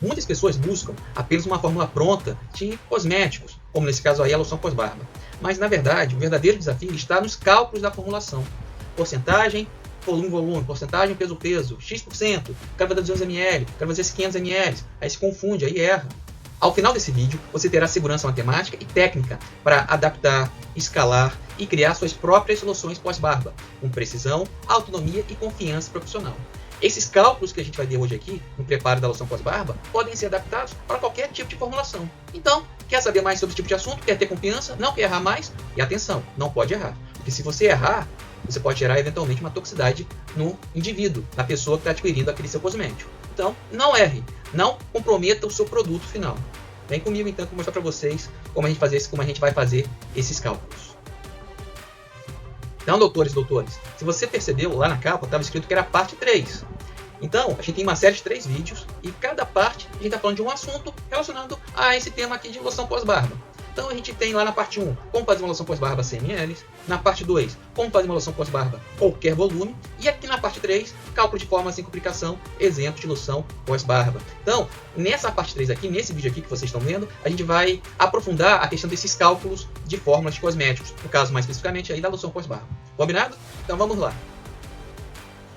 Muitas pessoas buscam apenas uma fórmula pronta de cosméticos, como nesse caso aí a loção pós-barba. Mas, na verdade, o verdadeiro desafio está nos cálculos da formulação. Porcentagem, volume, porcentagem, peso, X%, quero fazer 200 ml, quero fazer 500 ml, aí se confunde, aí erra. Ao final desse vídeo, você terá segurança matemática e técnica para adaptar, escalar e criar suas próprias soluções pós-barba, com precisão, autonomia e confiança profissional. Esses cálculos que a gente vai ver hoje aqui, no preparo da loção pós-barba, podem ser adaptados para qualquer tipo de formulação. Então, quer saber mais sobre esse tipo de assunto? Quer ter confiança? Não quer errar mais? E atenção, não pode errar. Porque se você errar, você pode gerar eventualmente uma toxicidade no indivíduo, na pessoa que está adquirindo aquele seu cosmético. Então, não erre, não comprometa o seu produto final. Vem comigo então que eu vou mostrar para vocês como a gente vai fazer esses cálculos. Então, doutores e doutores, se você percebeu, lá na capa estava escrito que era a parte 3. Então, a gente tem uma série de 3 vídeos e cada parte a gente está falando de um assunto relacionado a esse tema aqui de loção pós-barba. Então, a gente tem lá na parte 1, como fazer uma loção pós-barba 100 ml. Na parte 2, como fazer uma loção pós-barba qualquer volume. E aqui na parte 3, cálculo de fórmula sem complicação, exemplo de loção pós-barba. Então, nessa parte 3 aqui, nesse vídeo aqui que vocês estão vendo, a gente vai aprofundar a questão desses cálculos de fórmulas de cosméticos. No caso, mais especificamente, aí da loção pós-barba. Combinado? Então, vamos lá.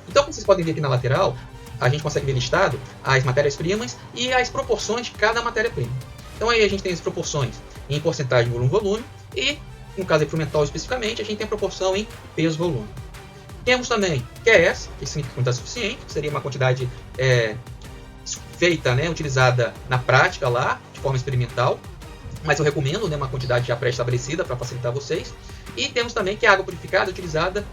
Então, como vocês podem ver aqui na lateral, a gente consegue ver listado as matérias-primas e as proporções de cada matéria-prima. Então, aí a gente tem as proporções em porcentagem, volume, e, no caso aí, mentol especificamente, a gente tem a proporção em peso-volume. Temos também QS, que significa quantidade suficiente, que seria uma quantidade feita, utilizada na prática lá, de forma experimental, mas eu recomendo uma quantidade já pré-estabelecida para facilitar vocês. E temos também que a água purificada utilizada,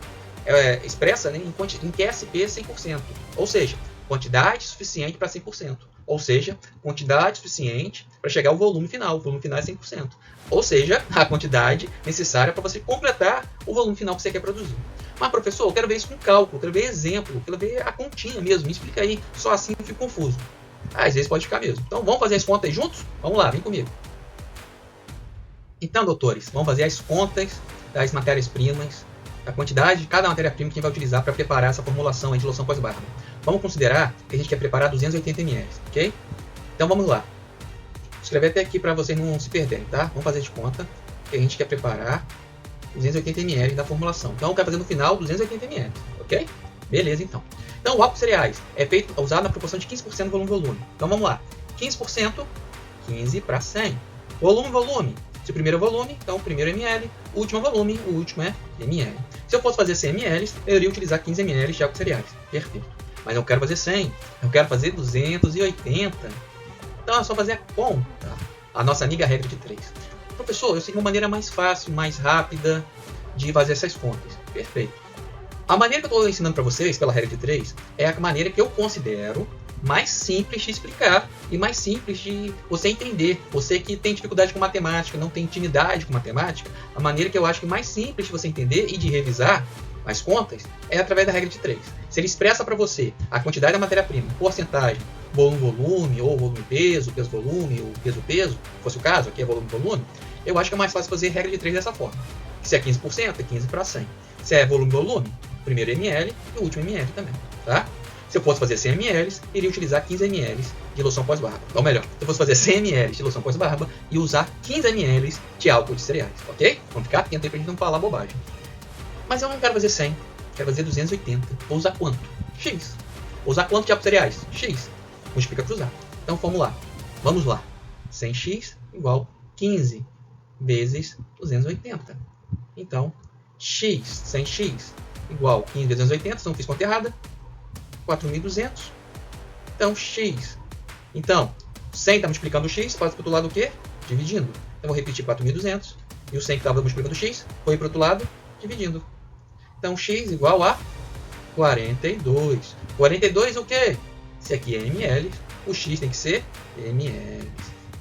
expressa em QSP 100%, ou seja, quantidade suficiente para 100%. Ou seja, quantidade suficiente para chegar ao volume final. O volume final é 100%. Ou seja, a quantidade necessária para você completar o volume final que você quer produzir. Mas, professor, eu quero ver isso com cálculo, quero ver exemplo, quero ver a continha mesmo. Me explica aí, só assim eu fico confuso. Às vezes pode ficar mesmo. Então, vamos fazer as contas aí juntos? Vamos lá, vem comigo. Então, doutores, vamos fazer as contas das matérias-primas, a quantidade de cada matéria-prima que a gente vai utilizar para preparar essa formulação aí de loção pós-barba. Vamos considerar que a gente quer preparar 280 ml, ok? Então vamos lá. Vou escrever até aqui para vocês não se perderem, tá? Vamos fazer de conta que a gente quer preparar 280 ml da formulação. Então eu quero fazer no final 280 ml, ok? Beleza, então. Então o álcool de cereais é usado na proporção de 15% do volume. Então vamos lá. 15%, 15 para 100. Volume. Se o primeiro é volume, então o primeiro é ml. O último é volume, o último é ml. Se eu fosse fazer 100 ml, eu iria utilizar 15 ml de álcool de cereais. Perfeito. Mas eu quero fazer 100, eu quero fazer 280. Então é só fazer a conta. A nossa amiga regra de 3. Professor, eu sei uma maneira mais fácil, mais rápida de fazer essas contas. Perfeito. A maneira que eu estou ensinando para vocês, pela regra de 3, é a maneira que eu considero mais simples de explicar e mais simples de você entender. Você que tem dificuldade com matemática, não tem intimidade com matemática, a maneira que eu acho que mais simples de você entender e de revisar as contas é através da regra de 3. Se ele expressa para você a quantidade da matéria-prima, porcentagem, volume, ou volume-peso, peso-volume, ou peso-peso, se fosse o caso, aqui é volume-volume, eu acho que é mais fácil fazer regra de 3 dessa forma. Se é 15%, é 15 para 100. Se é volume-volume, primeiro ml e o último ml também, tá? Se eu fosse fazer 100 ml, iria utilizar 15 ml de loção pós-barba. Ou melhor, se eu fosse fazer 100 ml de loção pós-barba e usar 15 ml de álcool de cereais, ok? Vamos ficar atento aí pra gente não falar bobagem. Mas eu não quero fazer 100, quero fazer 280. Vou usar quanto? X. Vou usar quanto de álcool de cereais? X. Multiplica cruzado. Então vamos lá. 100x igual 15 vezes 280. Então, 100x igual 15 vezes 280, se não fiz conta errada, 4.200. Então, x. Então, 100 está multiplicando o x, passa para o outro lado o quê? Dividindo. Então, vou repetir 4.200. E o 100 que estava multiplicando o x, foi para o outro lado, dividindo. Então, x igual a 42. 42 o quê? Se aqui é ml, o x tem que ser ml.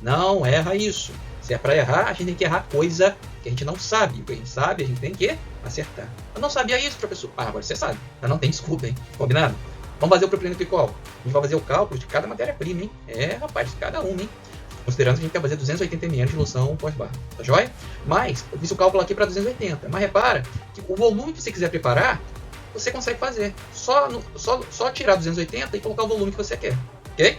Não erra isso. Se é para errar, a gente tem que errar coisa que a gente não sabe. O que a gente sabe, a gente tem que acertar. Eu não sabia isso, professor. Ah, agora você sabe. Mas não tem desculpa, hein? Combinado? Vamos fazer o propileno glicol. A gente vai fazer o cálculo de cada matéria-prima, hein? É, rapaz, de cada uma, hein? Considerando que a gente quer fazer 280 ml de loção pós-barba. Tá joia? Mas, eu fiz o cálculo aqui para 280. Mas repara que o volume que você quiser preparar, você consegue fazer. Só tirar 280 e colocar o volume que você quer. Ok?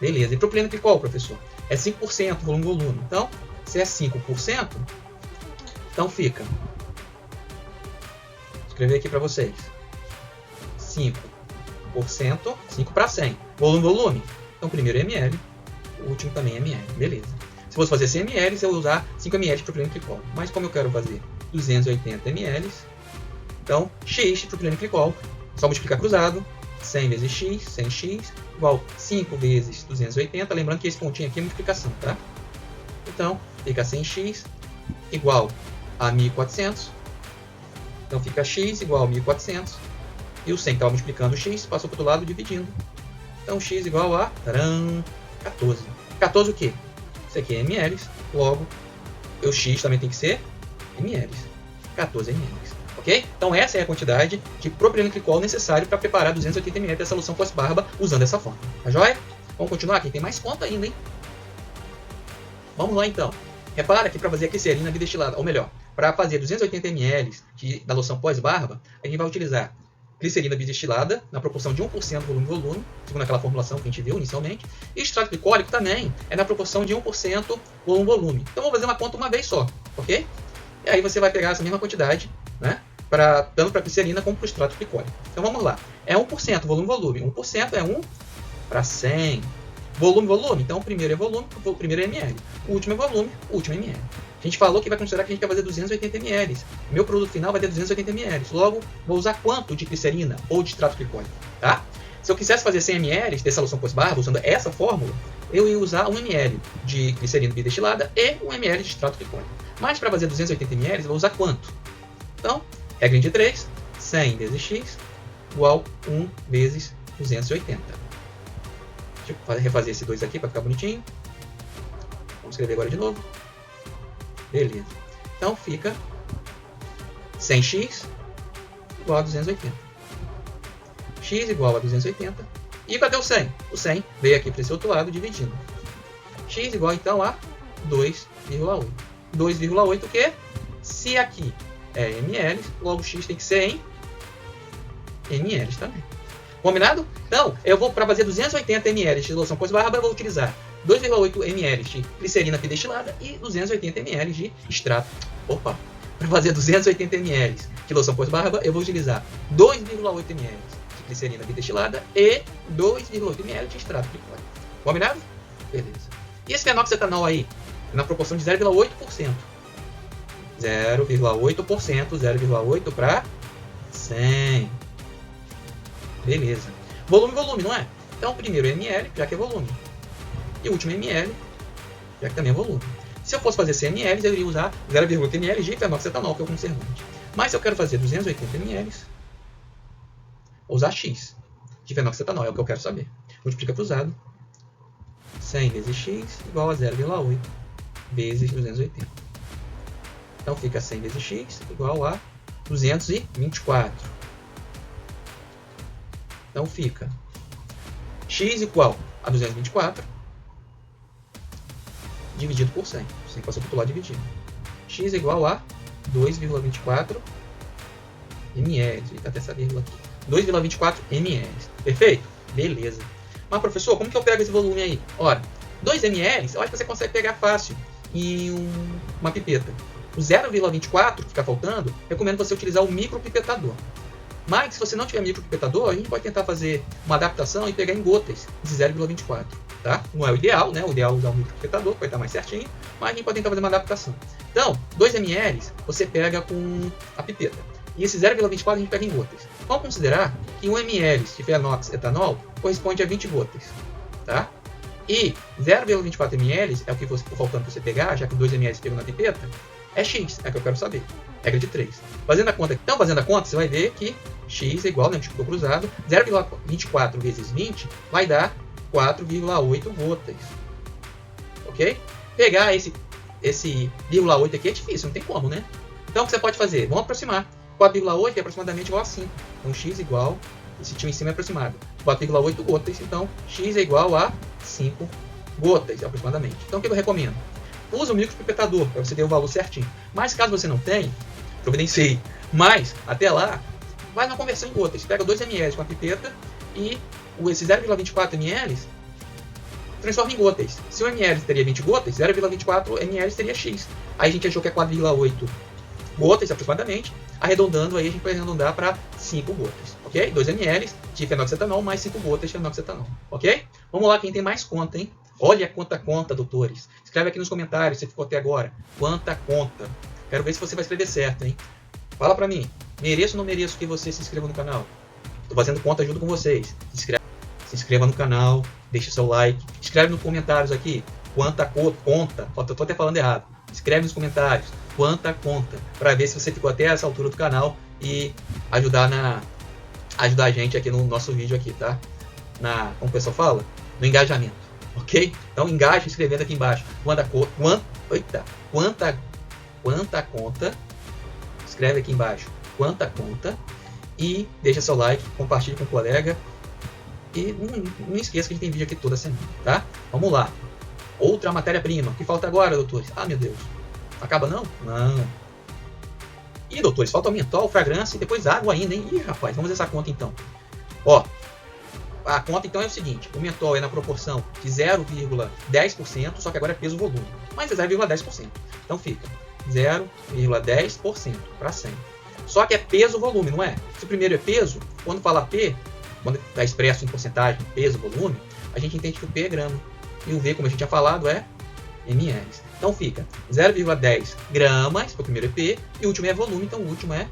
Beleza. E propileno glicol, professor? É 5% volume. Então, se é 5%, então fica. Vou escrever aqui para vocês. 5%, 5 para 100. Volume. Então, primeiro é ml, o último também é ml. Beleza. Se fosse fazer 100 ml, eu vou usar 5 ml de propileno glicol. Mas como eu quero fazer 280 ml, então, x de propileno glicol, só multiplicar cruzado, 100 vezes x, 100x, igual 5 vezes 280. Lembrando que esse pontinho aqui é multiplicação, tá? Então, fica 100x igual a 1400. Então, fica x igual a 1400. E o 100 que estava multiplicando o x, passou para o outro lado dividindo. Então, x igual a 14. 14 o quê? Isso aqui é ml, logo, o x também tem que ser ml. 14 ml. Ok? Então, essa é a quantidade de propileno glicol necessário para preparar 280 ml dessa solução pós-barba usando essa forma. Tá joia? Vamos continuar aqui, tem mais conta ainda, hein? Vamos lá, então. Repara que para fazer a glicerina bidestilada, ou melhor, para fazer 280 ml da loção pós-barba, a gente vai utilizar glicerina bidestilada na proporção de 1% volume-volume, segundo aquela formulação que a gente viu inicialmente, e extrato glicólico também é na proporção de 1% volume-volume. Então, vou fazer uma conta uma vez só, ok? E aí você vai pegar essa mesma quantidade, né? Tanto para a glicerina como para o extrato glicólico. Então vamos lá. É 1% volume-volume. 1% é 1 para 100. Volume-volume. Então o primeiro é volume, o primeiro é ml. O último é volume, o último é ml. A gente falou que vai considerar que a gente quer fazer 280 ml. O meu produto final vai ter 280 ml. Logo, vou usar quanto de glicerina ou de extrato glicólico? Tá? Se eu quisesse fazer 100 ml dessa solução pós-barba, usando essa fórmula, eu ia usar 1 ml de glicerina bidestilada e 1 ml de extrato glicólico. Mas para fazer 280 ml, eu vou usar quanto? Então, regra de 3, 100 vezes x igual 1 vezes 280. Deixa eu refazer esse 2 aqui para ficar bonitinho. Vamos escrever agora de novo. Beleza. Então fica 100x igual a 280. X igual a 280. E cadê o 100? O 100 veio aqui para esse outro lado dividindo. X igual então a 2,8. 2,8 o quê? Se aqui é ml, logo x tem que ser em ml também. Combinado? Então, eu vou para fazer 280 ml de loção pós-barba, eu vou utilizar 2,8 ml de glicerina bidestilada e 280 ml de extrato. Opa! Para fazer 280 ml de loção pós-barba, eu vou utilizar 2,8 ml de glicerina bidestilada e 2,8 ml de extrato glicólico. Combinado? Beleza. E esse fenoxetanol aí? Na proporção de 0,8%. 0,8% para 100. Beleza. Volume, não é? Então, primeiro é ml, já que é volume. E o último é ml, já que também é volume. Se eu fosse fazer 100 ml, eu iria usar 0,8 ml de fenoxetanol, que é o conservante. Mas se eu quero fazer 280 ml, vou usar x de fenoxetanol, é o que eu quero saber. Multiplica cruzado. 100 vezes x igual a 0,8 vezes 280. Então fica 100 vezes x igual a 224. Então fica x igual a 224 dividido por 100. 100 passou para o lado dividido. X igual a 2,24 ml. Fica até essa vírgula aqui. 2,24 ml. Perfeito? Beleza. Mas professor, como que eu pego esse volume aí? Ora, 2 ml, eu acho que você consegue pegar fácil em uma pipeta. O 0,24 que fica faltando, recomendo você utilizar o micropipetador. Mas, se você não tiver micropipetador, a gente pode tentar fazer uma adaptação e pegar em gotas de 0,24. Tá? Não é o ideal, né? O ideal é usar o micropipetador, que vai estar mais certinho, mas a gente pode tentar fazer uma adaptação. Então, 2 ml você pega com a pipeta. E esse 0,24 a gente pega em gotas. Vamos considerar que 1 ml de fenoxetanol corresponde a 20 gotas. Tá? E 0,24 ml é o que for faltando para você pegar, já que 2 ml você pegou na pipeta, é x, é o que eu quero saber. Regra de 3. Fazendo a conta, então, você vai ver que x é igual, né, ficou cruzado, 0,24 vezes 20 vai dar 4,8 gotas. Ok? Pegar esse 0,8 aqui é difícil, não tem como, né? Então, o que você pode fazer? Vamos aproximar. 4,8 é aproximadamente igual a 5. Então, x igual, esse tio em cima é aproximado, 4,8 gotas. Então, x é igual a 5 gotas, aproximadamente. Então, o que eu recomendo? Usa o micropipetador para você ter o valor certinho. Mas, caso você não tenha, providencie. Mas, até lá, vai na conversão em gotas. Pega 2 ml com a pipeta e esse 0,24 ml transforma em gotas. Se o ml teria 20 gotas, 0,24 ml seria X. Aí a gente achou que é 4,8 gotas aproximadamente. Arredondando, aí a gente vai arredondar para 5 gotas, ok? 2 ml de fenoxetanol mais 5 gotas de fenoxetanol, ok? Vamos lá, quem tem mais conta, hein? Olha quanta conta, doutores. Escreve aqui nos comentários, se ficou até agora. Quanta conta. Quero ver se você vai escrever certo, hein? Fala pra mim. Mereço ou não mereço que você se inscreva no canal? Tô fazendo conta junto com vocês. Se inscreva no canal, deixe seu like. Escreve nos comentários aqui. Quanta conta. Ó, tô até falando errado. Escreve nos comentários. Quanta conta. Pra ver se você ficou até essa altura do canal e ajudar a gente aqui no nosso vídeo aqui, tá? Como o pessoal fala? No engajamento. Ok? Então engaje escrevendo aqui embaixo. Quanta conta. Escreve aqui embaixo. Quanta conta. E deixa seu like, compartilhe com o colega. E não esqueça que a gente tem vídeo aqui toda semana, tá? Vamos lá. Outra matéria-prima. O que falta agora, doutores? Ah, meu Deus. Acaba não? Não. Ih, doutores, falta o mentol, fragrância e depois água ainda, hein? Ih, rapaz, vamos fazer essa conta então. Ó, a conta então é o seguinte. O mentol é na proporção de 0,10%, só que agora é peso-volume. Mas é 0,10%. Então fica 0,10% para 100. Só que é peso-volume, não é? Se o primeiro é peso, quando fala P, quando está expresso em porcentagem, peso-volume, a gente entende que o P é grama. E o V, como a gente tinha falado, é ml. Então fica 0,10 gramas, o primeiro é P, e o último é volume, então o último é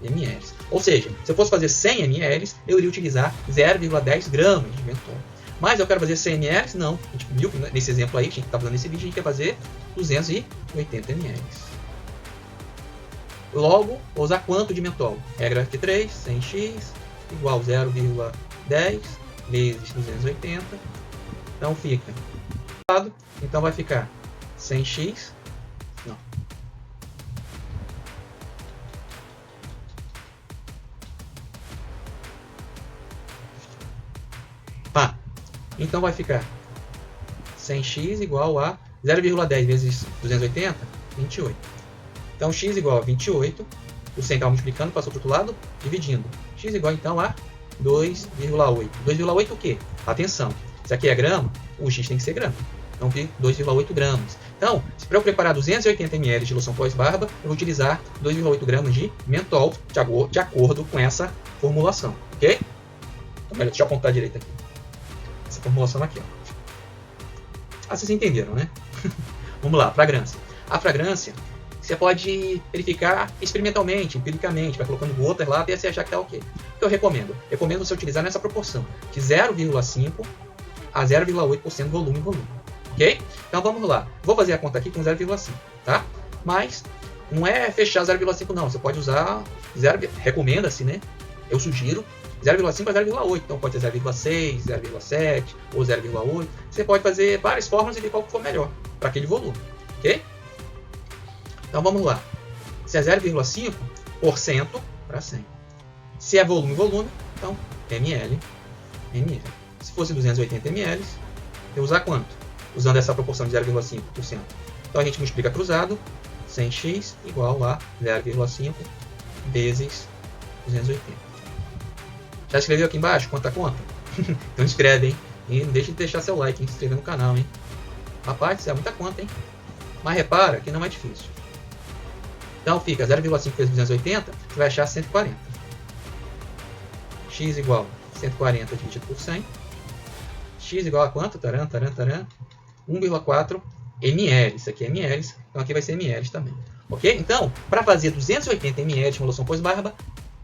ml. Ou seja, se eu fosse fazer 100 ml, eu iria utilizar 0,10 gramas de mentol. Mas eu quero fazer 100 ml? Não. A gente viu que nesse exemplo aí, que a gente está fazendo nesse vídeo, a gente quer fazer 280 ml. Logo, vou usar quanto de mentol? Regra F3, 100x igual 0,10 vezes 280. Então fica. Então vai ficar 100x. Não. Tá. Então vai ficar 100x igual a 0,10 vezes 280, 28. Então x igual a 28. O 100 estava multiplicando, passou para o outro lado, dividindo. X igual então a 2,8. 2,8 o quê? Atenção. Se aqui é grama, o x tem que ser grama. Então, 2,8 gramas. Então, para eu preparar 280 ml de loção pós-barba, eu vou utilizar 2,8 gramas de mentol, de acordo com essa formulação. Ok? Então, deixa eu apontar direito aqui. Essa formulação aqui. Ó. Ah, vocês entenderam, né? Vamos lá, fragrância. A fragrância, você pode verificar experimentalmente, empiricamente, vai colocando gotas lá até você achar que está ok. O que eu recomendo? Recomendo você utilizar nessa proporção, de 0,5 a 0,8% volume. Ok? Então vamos lá. Vou fazer a conta aqui com 0,5, tá? Mas não é fechar 0,5 não. Você pode usar, recomenda-se, né? Eu sugiro 0,5 a 0,8. Então pode ser 0,6, 0,7 ou 0,8. Você pode fazer várias fórmulas e ver qual for melhor para aquele volume. Ok? Então vamos lá. Se é 0,5% para 100. Se é volume, então ml. Se fosse 280 ml, eu usar quanto? Usando essa proporção de 0,5%. Então a gente multiplica cruzado, 100x igual a 0,5 vezes 280. Já escreveu aqui embaixo quanta conta? Então escreve, hein? E não deixe de deixar seu like, hein? Se inscrever no canal, hein? Rapaz, isso é muita conta, hein? Mas repara que não é difícil. Então fica 0,5 vezes 280, você vai achar 140. X igual a 140 dividido por 100. X igual a quanto? 1,4 ml. Isso aqui é ml, então aqui vai ser ml também. Ok? Então, para fazer 280 ml de emulsão pós-barba,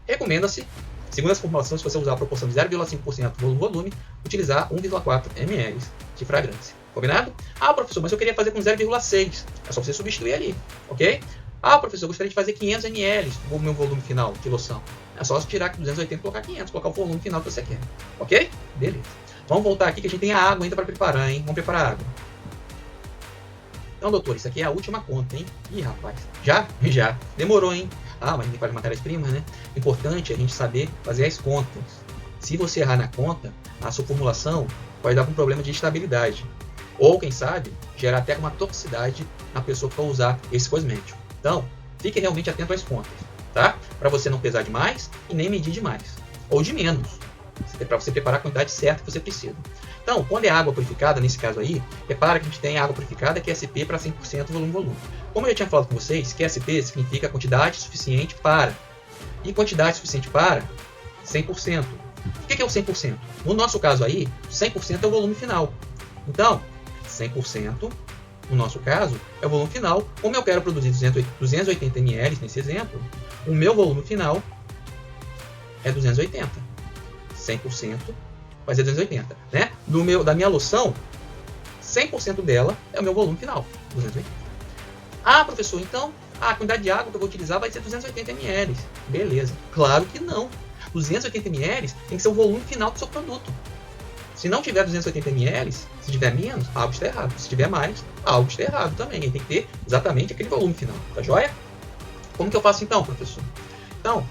recomenda-se, segundo as formulações, se você usar a proporção de 0,5% volume, utilizar 1,4 ml de fragrância. Combinado? Ah, professor, mas eu queria fazer com 0,6. É só você substituir ali. Ok? Ah, professor, eu gostaria de fazer 500 ml o meu volume final de loção. É só tirar aqui 280 e colocar 500, colocar o volume final que você quer. Ok? Beleza. Vamos voltar aqui que a gente tem a água ainda para preparar, hein? Vamos preparar a água. Então, doutor, isso aqui é a última conta, hein? Ih, rapaz. Já? Já. Demorou, hein? Ah, mas a gente faz matérias-primas, né? Importante é a gente saber fazer as contas. Se você errar na conta, a sua formulação pode dar um problema de estabilidade. Ou, quem sabe, gerar até uma toxicidade na pessoa que for usar esse cosmético. Então, fique realmente atento às contas, tá? Para você não pesar demais e nem medir demais. Ou de menos. para você preparar a quantidade certa que você precisa. Então, quando é água purificada, nesse caso aí, repara que a gente tem água purificada QSP para 100% volume. Como eu já tinha falado com vocês, QSP significa quantidade suficiente para. E quantidade suficiente para 100%. O que é o 100%? No nosso caso aí, 100% é o volume final. Então, 100%, no nosso caso, é o volume final. Como eu quero produzir 280 ml nesse exemplo, o meu volume final é 280. 100% vai ser 280. Né? Da minha loção, 100% dela é o meu volume final, 280. Ah, professor, então a quantidade de água que eu vou utilizar vai ser 280 ml. Beleza. Claro que não. 280 ml tem que ser o volume final do seu produto. Se não tiver 280 ml, se tiver menos, algo está errado. Se tiver mais, algo está errado também. Ele tem que ter exatamente aquele volume final. Tá joia? Como que eu faço então, professor? Então,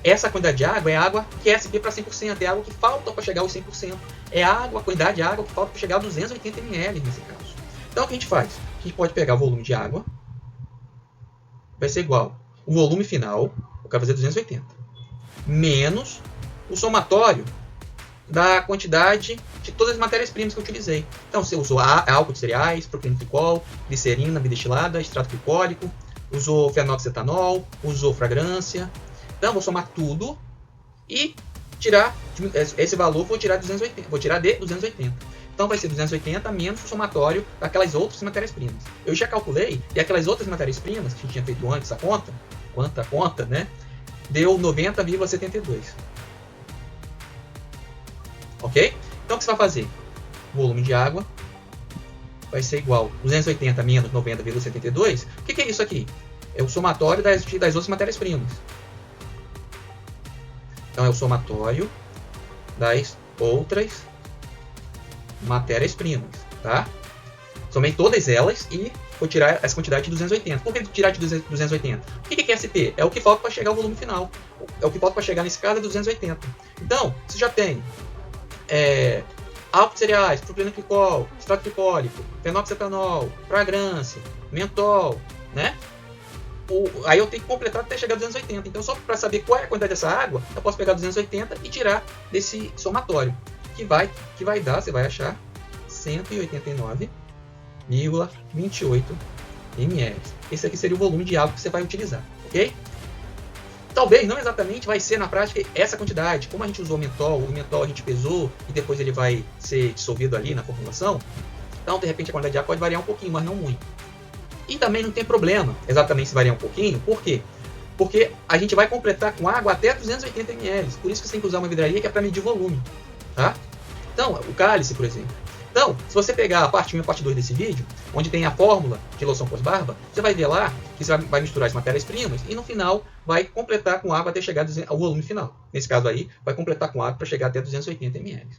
essa quantidade de água é água QSP para 100%. É água que falta para chegar aos 100%. É a quantidade de água que falta para chegar a 280 ml nesse caso. Então, o que a gente faz? A gente pode pegar o volume de água. Vai ser igual o volume final, eu quero fazer 280, menos o somatório da quantidade de todas as matérias-primas que eu utilizei. Então, você usou álcool de cereais, propilenglicol, glicerina bidestilada, extrato glicólico, usou fenoxetanol, usou fragrância. Então, vou somar tudo e tirar esse valor, vou tirar de 280. Então, vai ser 280 menos o somatório daquelas outras matérias-primas. Eu já calculei, e aquelas outras matérias-primas que a gente tinha feito antes, a conta, né? Deu 90,72. Ok? Então, o que você vai fazer? O volume de água vai ser igual a 280 menos 90,72. O que é isso aqui? É o somatório das outras matérias-primas. Então, é o somatório das outras matérias-primas, tá? Somei todas elas e vou tirar essa quantidade de 280. Por que tirar de 280? O que é QSP? É o que falta para chegar ao volume final. É o que falta para chegar nesse caso é 280. Então, você já tem álcool de cereais, propilenglicol, extrato glicólico, fenoxetanol, fragrância, mentol, né? Aí eu tenho que completar até chegar a 280. Então, só para saber qual é a quantidade dessa água, eu posso pegar 280 e tirar desse somatório. Que vai dar, você vai achar 189,28 ml. Esse aqui seria o volume de água que você vai utilizar, ok? Talvez não exatamente vai ser na prática essa quantidade. Como a gente usou o mentol a gente pesou e depois ele vai ser dissolvido ali na formulação. Então, de repente, a quantidade de água pode variar um pouquinho, mas não muito. E também não tem problema exatamente se variar um pouquinho. Por quê? Porque a gente vai completar com água até 280 ml. Por isso que você tem que usar uma vidraria que é para medir volume. Tá? Então, o cálice, por exemplo. Então, se você pegar a parte 1 e a parte 2 desse vídeo, onde tem a fórmula de loção pós-barba, você vai ver lá que você vai misturar as matérias-primas e no final vai completar com água até chegar ao volume final. Nesse caso aí, vai completar com água para chegar até 280 ml.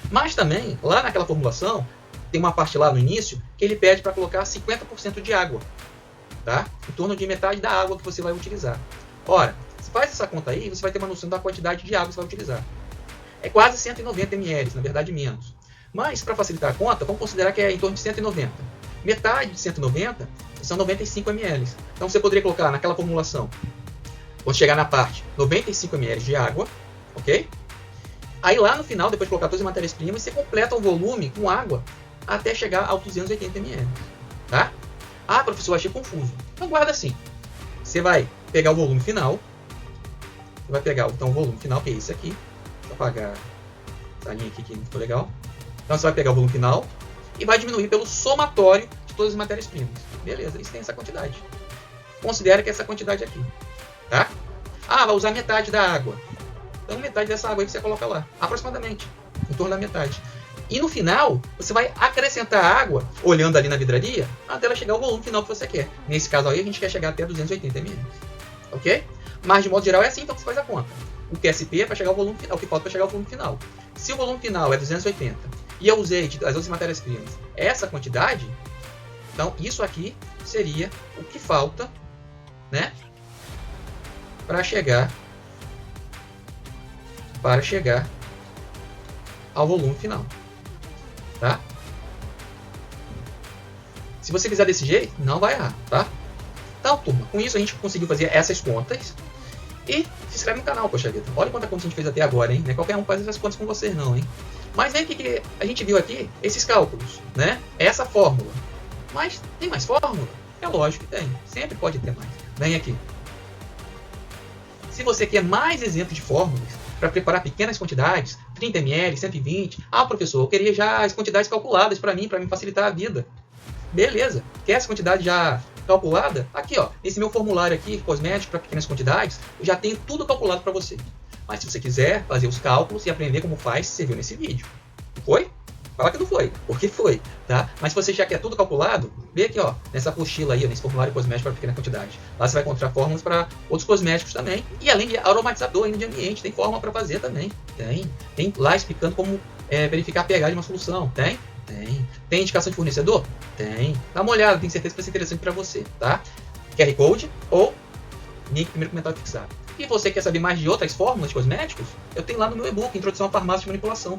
Mas também, lá naquela formulação, tem uma parte lá no início que ele pede para colocar 50% de água. Tá? Em torno de metade da água que você vai utilizar. Ora, se faz essa conta aí, você vai ter uma noção da quantidade de água que você vai utilizar. É quase 190 ml, na verdade menos. Mas, para facilitar a conta, vamos considerar que é em torno de 190. Metade de 190 são 95 ml. Então, você poderia colocar naquela formulação, quando chegar na parte, 95 ml de água, ok? Aí lá no final, depois de colocar todas as matérias-primas, você completa o volume com água até chegar aos 280 ml. Tá? Ah, professor, eu achei confuso. Então, guarda assim. Você vai pegar o volume final. Você vai pegar então, o volume final, que é esse aqui. Deixa eu apagar essa linha aqui que não ficou legal. Então você vai pegar o volume final e vai diminuir pelo somatório de todas as matérias-primas. Beleza, isso tem essa quantidade. Considere que é essa quantidade aqui. Tá? Ah, vai usar metade da água. Então metade dessa água aí que você coloca lá. Aproximadamente. Em torno da metade. E no final, você vai acrescentar água, olhando ali na vidraria, até ela chegar ao volume final que você quer. Nesse caso aí, a gente quer chegar até 280 ml. Ok? Mas de modo geral é assim então que você faz a conta. O QSP é para chegar ao volume final, o que falta para chegar ao volume final. Se o volume final é 280 e eu usei as outras matérias-primas essa quantidade, então isso aqui seria o que falta, né, para chegar ao volume final. Tá? Se você fizer desse jeito, não vai errar, tá? Então, turma, com isso a gente conseguiu fazer essas contas. E Se inscreve no canal, poxa vida. Olha quanta conta a gente fez até agora, hein? Não é qualquer um faz essas contas com vocês não, hein? Mas vem que a gente viu aqui esses cálculos, né? Essa fórmula. Mas tem mais fórmula? É lógico que tem. Sempre pode ter mais. Vem aqui. Se você quer mais exemplos de fórmulas para preparar pequenas quantidades, 30 ml, 120. Ah, professor, eu queria já as quantidades calculadas para mim facilitar a vida. Beleza. Quer essa quantidade já calculada? Aqui, ó, esse meu formulário aqui, cosmético para pequenas quantidades, eu já tenho tudo calculado para você. Mas se você quiser fazer os cálculos e aprender como faz, você viu nesse vídeo. Foi? Fala que não foi, porque foi, tá? Mas se você já quer tudo calculado, vê aqui, ó, nessa apostila aí, ó, nesse formulário cosmético para pequena quantidade. Lá você vai encontrar fórmulas para outros cosméticos também. E além de aromatizador ainda de ambiente, tem fórmula para fazer também. Tem lá explicando como verificar a pH de uma solução. Tem. Tem indicação de fornecedor? Tem. Dá uma olhada, tenho certeza que vai ser interessante para você, tá? QR Code ou link primeiro comentário fixado. E você quer saber mais de outras fórmulas de cosméticos? Eu tenho lá no meu e-book, Introdução à Farmácia de Manipulação.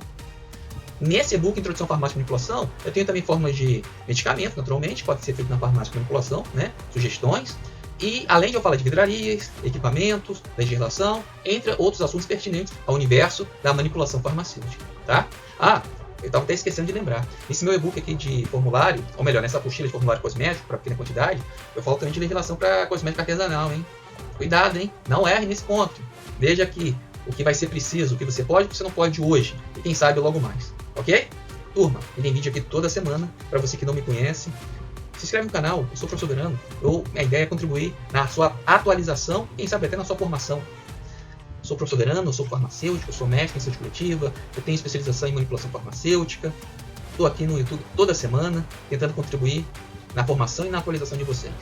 Nesse e-book, Introdução à Farmácia de Manipulação, eu tenho também fórmulas de medicamento, naturalmente, pode ser feito na farmácia de manipulação, né? Sugestões. E além de eu falar de vidrarias, equipamentos, legislação, entre outros assuntos pertinentes ao universo da manipulação farmacêutica, tá? Ah, eu estava até esquecendo de lembrar. Nesse meu e-book aqui de formulário, ou melhor, nessa apostila de formulário cosmético para pequena quantidade, eu falo também de legislação para cosmética artesanal, hein? Cuidado, hein? Não erre nesse ponto. Veja aqui o que vai ser preciso, o que você pode e o que você não pode hoje. E quem sabe logo mais. Ok? Turma, tem vídeo aqui toda semana. Para você que não me conhece, se inscreve no canal. Eu sou o professor Verano. Minha ideia é contribuir na sua atualização e quem sabe até na sua formação. Eu sou o professor Verano, eu sou farmacêutico, eu sou mestre em saúde coletiva, eu tenho especialização em manipulação farmacêutica. Estou aqui no YouTube toda semana, tentando contribuir na formação e na atualização de vocês.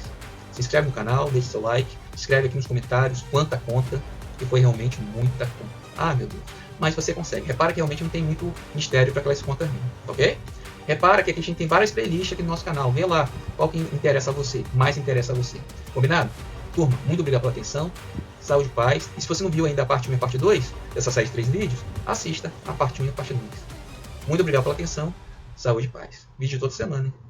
Se inscreve no canal, deixe seu like, escreve aqui nos comentários quanta conta, que foi realmente muita conta. Ah, meu Deus. Mas você consegue. Repara que realmente não tem muito mistério para aquelas contas não, ok? Repara que aqui a gente tem várias playlists aqui no nosso canal. Vê lá qual que interessa a você, mais interessa a você. Combinado? Turma, muito obrigado pela atenção. Saúde e paz. E se você não viu ainda a parte 1 e a parte 2 dessa série de 3 vídeos, assista a parte 1 e a parte 2. Muito obrigado pela atenção. Saúde e paz. Vídeo toda semana, hein?